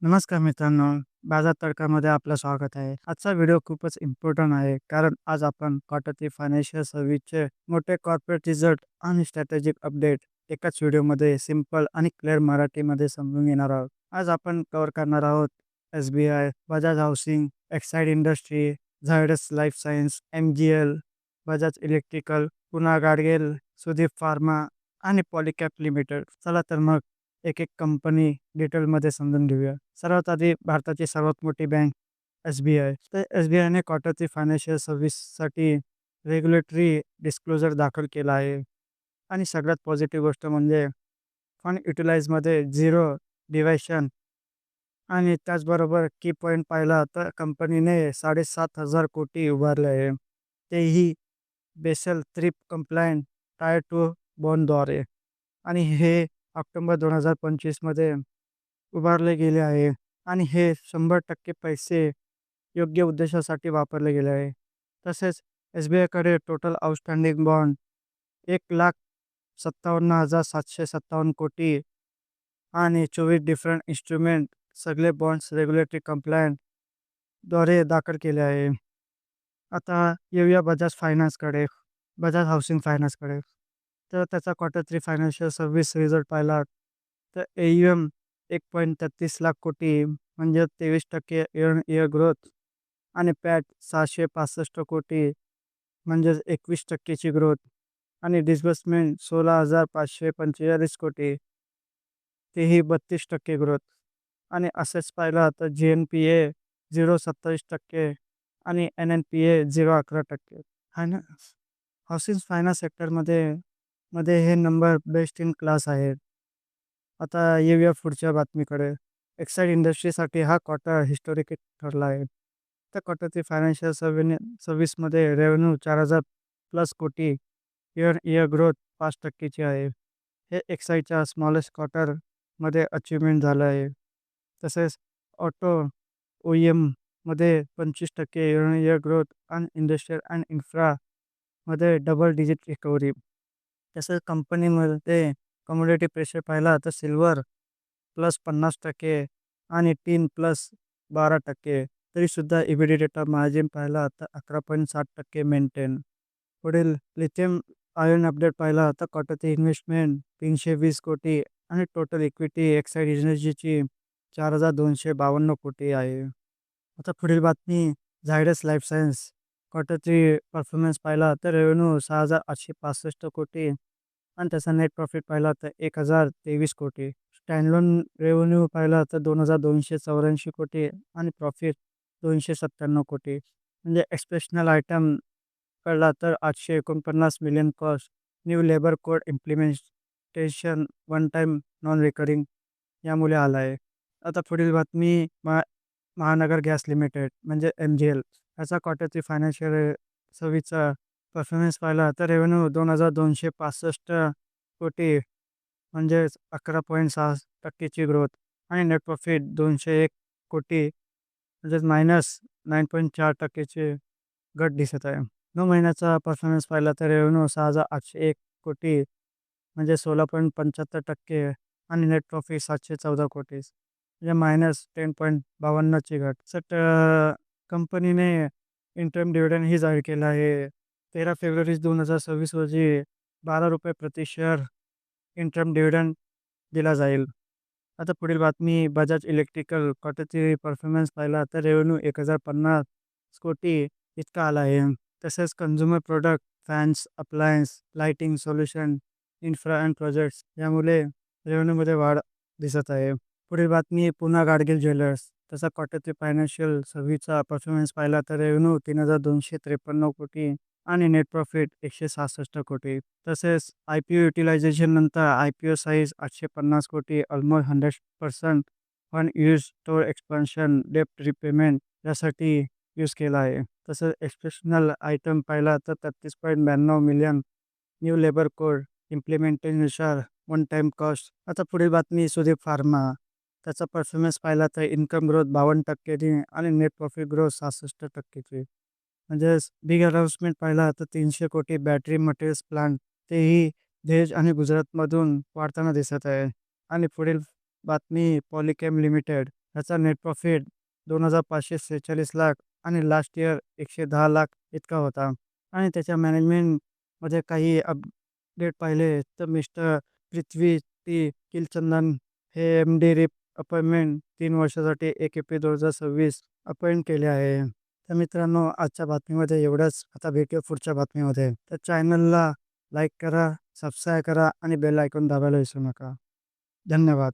नमस्कार मित्रांनो, बाजार तडकामध्ये आपलं स्वागत आहे. आजचा व्हिडिओ खूपच इम्पॉर्टंट आहे, कारण आज आपण क्वार्टरली फायनान्शियल सर्व्हिसचे मोठे कॉर्पोरेट रिझल्ट आणि स्ट्रॅटेजिक अपडेट एकाच व्हिडिओमध्ये सिंपल आणि क्लिअर मराठीमध्ये समजून घेणार आहोत. आज आपण कव्हर करणार आहोत SBI, Bajaj housing, Exide industry, Zydus life science, MGL, Bajaj electrical, पुन्हा गाडगेल, सुदीप फार्मा आणि पॉलीकॅप लिमिटेड. चला तर मग एक एक कंपनी डिटेलमध्ये समजून घेऊया. सर्वात आधी भारताची सर्वात मोठी बँक SBI. तर SBIने क्वार्टरली फायनान्शियल सर्व्हिससाठी रेग्युलेटरी डिस्क्लोजर दाखल केला आहे. आणि सगळ्यात पॉझिटिव्ह गोष्ट म्हणजे फंड युटिलाइजमध्ये झिरो डिव्हायशन. आणि त्याचबरोबर की पॉईंट पाहिला तर कंपनीने 7,500 कोटी उभारले आहे. तेही Basel three compliant tier two बॉन्डद्वारे. आणि हे ऑक्टोबर 2025 मध्ये उभारले गेले आहे. आणि हे 100% पैसे योग्य उद्देशासाठी वापरले गेले आहे. तसेच SBIकडे टोटल आउटस्टँडिंग बॉन्ड 1,57,757 कोटी आणि 24 डिफरंट इन्स्ट्रुमेंट सगळे बॉन्ड्स रेग्युलेटरी कंप्लायंट द्वारे दाखल केले आहे. आता येऊया बजाज हाऊसिंग फायनान्सकडे. तर त्याचा quarter three financial service result पाहिला तर AUM 1.33 लाख कोटी, म्हणजे 23% इयर ऑन इयर ग्रोथ. आणि पॅट 665 कोटी, म्हणजेच 21%ची ग्रोथ. आणि डिस्बर्समेंट 16,545 कोटी, तेही 32% ग्रोथ. आणि असेच पाहिलं तर GNPA 0.27% आणि NNPA 0.11%. हाऊसिंग फायनान्स सेक्टरमध्ये मध्ये हे नंबर बेस्ट इन क्लास आहेत. आता येऊया पुढच्या बातमीकडे. एक्साइड इंडस्ट्रीसाठी हा क्वार्टर हिस्टॉरिक ठरला आहे. त्या क्वार्टरची फायनान्शियल सर्व्हिसमध्ये रेव्हेन्यू 4,000 प्लस कोटी, इयर इयर ग्रोथ 5%ची आहे. हे एक्साइडच्या स्मॉलेस्ट क्वार्टरमध्ये अचिव्हमेंट झालं आहे. तसेच ऑटो OEMमध्ये 25% इयर इयर ग्रोथ आणि इंडस्ट्रियल अँड इन्फ्रामध्ये डबल डिजिट रिकव्हरी. तसंच कंपनीमध्ये कमोडिटी प्रेशर पाहिला तर सिल्वर प्लस 50% आणि टीन प्लस 12%. तरीसुद्धा EBITDA मार्जिन पाहिला तर 11.7% मेंटेन. पुढील लिथियम आयन अपडेट पाहिला तर क्वार्टरची इन्व्हेस्टमेंट 320 कोटी आणि टोटल इक्विटी एक्साइड एनर्जीची 4,252 कोटी आहे. आता पुढील बातमी झायडस लाईफ सायन्स. क्वार्टरची परफॉर्मन्स पाहिला तर रेव्हेन्यू 6,865 कोटी आणि त्याचा नेट प्रॉफिट पाहिला तर 1,023 कोटी. स्टँडलोन रेव्हेन्यू पाहिला तर 2,284 कोटी आणि प्रॉफिट 297 कोटी. म्हणजे एक्सप्रेशनल आयटम कळला तर 849 million cost, new labour code implementation, one time non recurring यामुळे आला आहे. आता पुढील बातमी महानगर गॅस लिमिटेड म्हणजे MGL. याचा क्वार्टरची फायनान्शियल सर्व्हिसचा परफॉर्मन्स पाहिला तर रेव्हेन्यू 2,265 कोटी, म्हणजेच 11.6%ची ग्रोथ. आणि नेट प्रॉफिट 201 कोटी, म्हणजेच -9.4%ची घट दिसत आहे. 9 महिन्याचा परफॉर्मन्स पाहिला तर रेव्हेन्यू 6,801 कोटी, म्हणजे 16.75% आणि नेट प्रॉफिट 714 कोटी, म्हणजे -10.52ची घट. कंपनीने इंटरम डिव्हिडंड ही जाहीर केला आहे. 13 फेब्रुवारी 2026 रोजी ₹12 प्रति शेअर इंटरम डिव्हिडंड दिला जाईल. आता पुढील बातमी बजाज इलेक्ट्रिकल. क्वार्टरची परफॉर्मन्स पाहिला तर रेव्हेन्यू 1,050 कोटी इतका आला आहे. तसेच consumer product, fans, appliances, lighting solution, infra and projects यामुळे रेव्हेन्यूमध्ये वाढ दिसत आहे. पुढील बातमी पुन्हा गाडगिल ज्वेलर्स. तसा क्वार्टरची फायनान्शियल सर्व्हिसचा परफॉर्मन्स पाहिला तर रेव्हेन्यू 3,253 कोटी आणि नेट प्रॉफिट 166 कोटी. तसेच IPO युटिलायझेशन नंतर IPO साईज 850 कोटी, almost 100% fund use store expansion, डेप्ट रिपेमेंट यासाठी यूज केला आहे. तसंच एक्सप्रेशनल आयटम पाहिला तर 33.92 मिलियन, न्यू लेबर कोड इम्प्लिमेंटेशननुसार वन टाइम कॉस्ट. आता पुढील बातमी सुदीप फार्मा. त्याचा परफॉर्मन्स पाहिला तर इन्कम ग्रोथ 52% आणि नेट प्रॉफिट ग्रोथ 66%. म्हणजेच बिग अनाउन्समेंट पाहिला तर 300 कोटी बॅटरी मटेरियल्स प्लांट, तेही दहेज आणि गुजरातमधून वाढताना दिसत आहे. आणि पुढील बातमी पॉलीकॅम लिमिटेड. ह्याचा नेट प्रॉफिट 2,546 लाख आणि लास्ट इयर 110 लाख इतका होता. आणि त्याच्या मॅनेजमेंटमध्ये काही अपडेट पाहिले तर मिस्टर पृथ्वी टी किलचंदन हे MD रिप अपॉइंटमेंट 3 वर्षासाठी 1 एप्रिल 2026 अपॉइंट केले आहे. तर मित्रांनो, आजच्या बातमीमध्ये एवढंच. आता भेटूया पुढच्या बातमीमध्ये. तर चॅनलला लाईक करा, सबस्क्राईब करा आणि बेल आयकॉन दाबायला विसरू नका. धन्यवाद.